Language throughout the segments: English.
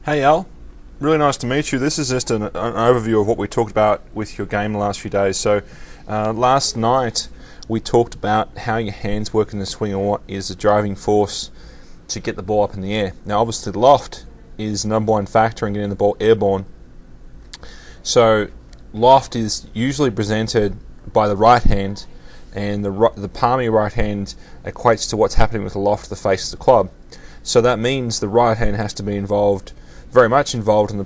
Hey Al, really nice to meet you. This is just an overview of what we talked about with your game the last few days. So last night we talked about how your hands work in the swing and what is the driving force to get the ball up in the air. Now obviously the loft is the number one factor in getting the ball airborne. So loft is usually presented by the right hand, and the palm of your right hand equates to what's happening with the loft of the face of the club. So that means the right hand has to be very much involved in the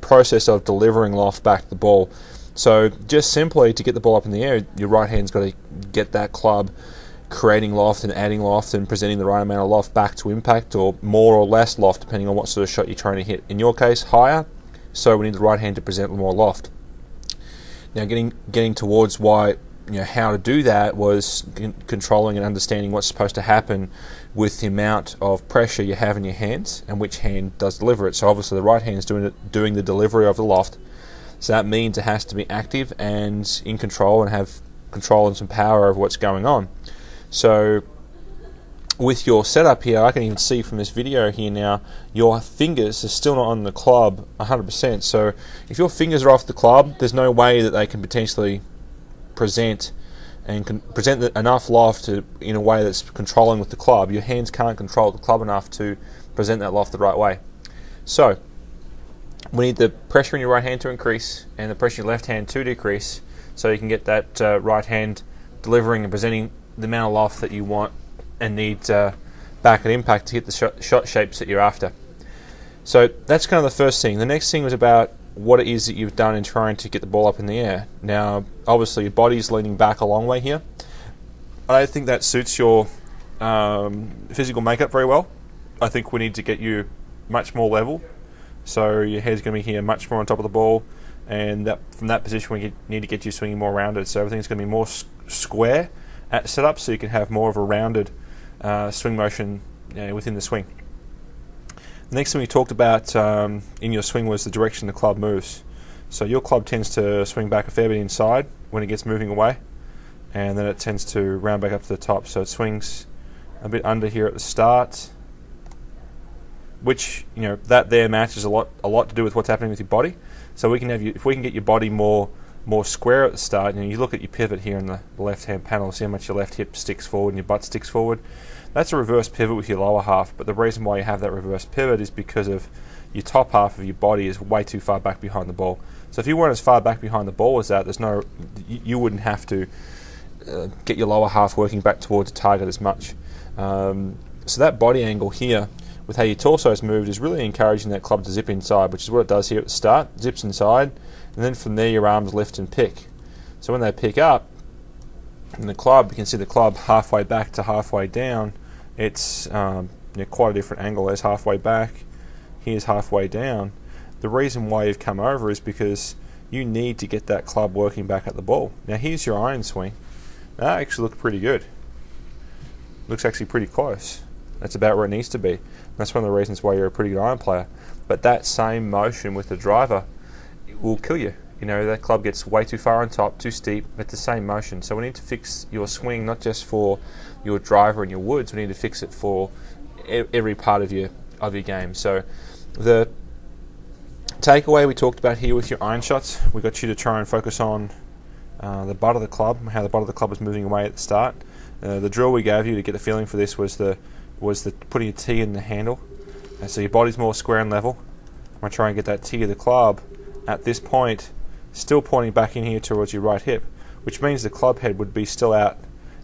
process of delivering loft back to the ball. So just simply to get the ball up in the air, your right hand's got to get that club creating loft and adding loft and presenting the right amount of loft back to impact, or more or less loft depending on what sort of shot you're trying to hit. In your case, higher, so we need the right hand to present more loft. Now getting towards how to do that was controlling and understanding what's supposed to happen with the amount of pressure you have in your hands and which hand does deliver it. So obviously the right hand is doing the delivery of the loft, so that means it has to be active and in control and have control and some power over what's going on. So with your setup here, I can even see from this video here now, your fingers are still not on the club 100%. So if your fingers are off the club, there's no way that they can potentially present enough loft in a way that's controlling with the club. Your hands can't control the club enough to present that loft the right way. So we need the pressure in your right hand to increase and the pressure in your left hand to decrease, so you can get that right hand delivering and presenting the amount of loft that you want and need back at impact to hit the shot shapes that you're after. So that's kind of the first thing. The next thing was about what it is that you've done in trying to get the ball up in the air. Now, obviously, your body's leaning back a long way here. I don't think that suits your physical makeup very well. I think we need to get you much more level. So your head's going to be here much more on top of the ball, and from that position we need to get you swinging more rounded. So everything's going to be more square at setup, so you can have more of a rounded swing motion within the swing. The next thing we talked about in your swing was the direction the club moves. So your club tends to swing back a fair bit inside when it gets moving away, and then it tends to round back up to the top. So it swings a bit under here at the start, which that there matches a lot to do with what's happening with your body. So we can have if we can get your body more square at the start, you look at your pivot here in the left-hand panel, see how much your left hip sticks forward and your butt sticks forward. That's a reverse pivot with your lower half, but the reason why you have that reverse pivot is because of your top half of your body is way too far back behind the ball. So if you weren't as far back behind the ball as that, you wouldn't have to get your lower half working back towards the target as much. So that body angle here, with how your torso is moved, is really encouraging that club to zip inside, which is what it does here at the start. Zips inside, and then from there your arms lift and pick. So when they pick up, in the club, you can see the club halfway back to halfway down. It's quite a different angle. There's halfway back, here's halfway down. The reason why you've come over is because you need to get that club working back at the ball. Now here's your iron swing. That actually looked pretty good. Looks actually pretty close. That's about where it needs to be. That's one of the reasons why you're a pretty good iron player. But that same motion with the driver will kill you. That club gets way too far on top, too steep. It's the same motion. So we need to fix your swing, not just for your driver and your woods. We need to fix it for every part of your game. So the takeaway we talked about here with your iron shots, we got you to try and focus on the butt of the club, how the butt of the club was moving away at the start. The drill we gave you to get the feeling for this was the putting a T in the handle. And so your body's more square and level. I'm going to try and get that T of the club at this point still pointing back in here towards your right hip, which means the club head would be still out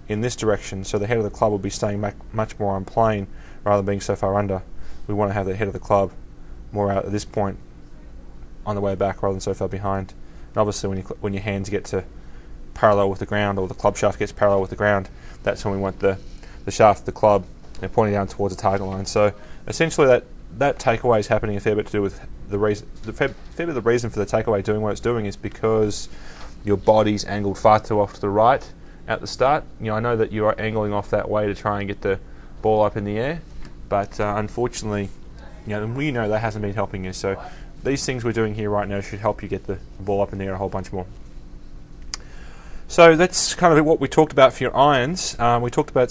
in this direction, so the head of the club will be staying back much more on plane rather than being so far under. We want to have the head of the club more out at this point on the way back rather than so far behind. And obviously when your hands get to parallel with the ground, or the club shaft gets parallel with the ground, that's when we want the shaft of the club pointing down towards the target line. So essentially that takeaway is happening a fair bit to do with the reason. Fair bit of the reason for the takeaway doing what it's doing is because your body's angled far too off to the right at the start. I know that you are angling off that way to try and get the ball up in the air, but unfortunately, that hasn't been helping you. So these things we're doing here right now should help you get the ball up in the air a whole bunch more. So that's kind of what we talked about for your irons. We talked about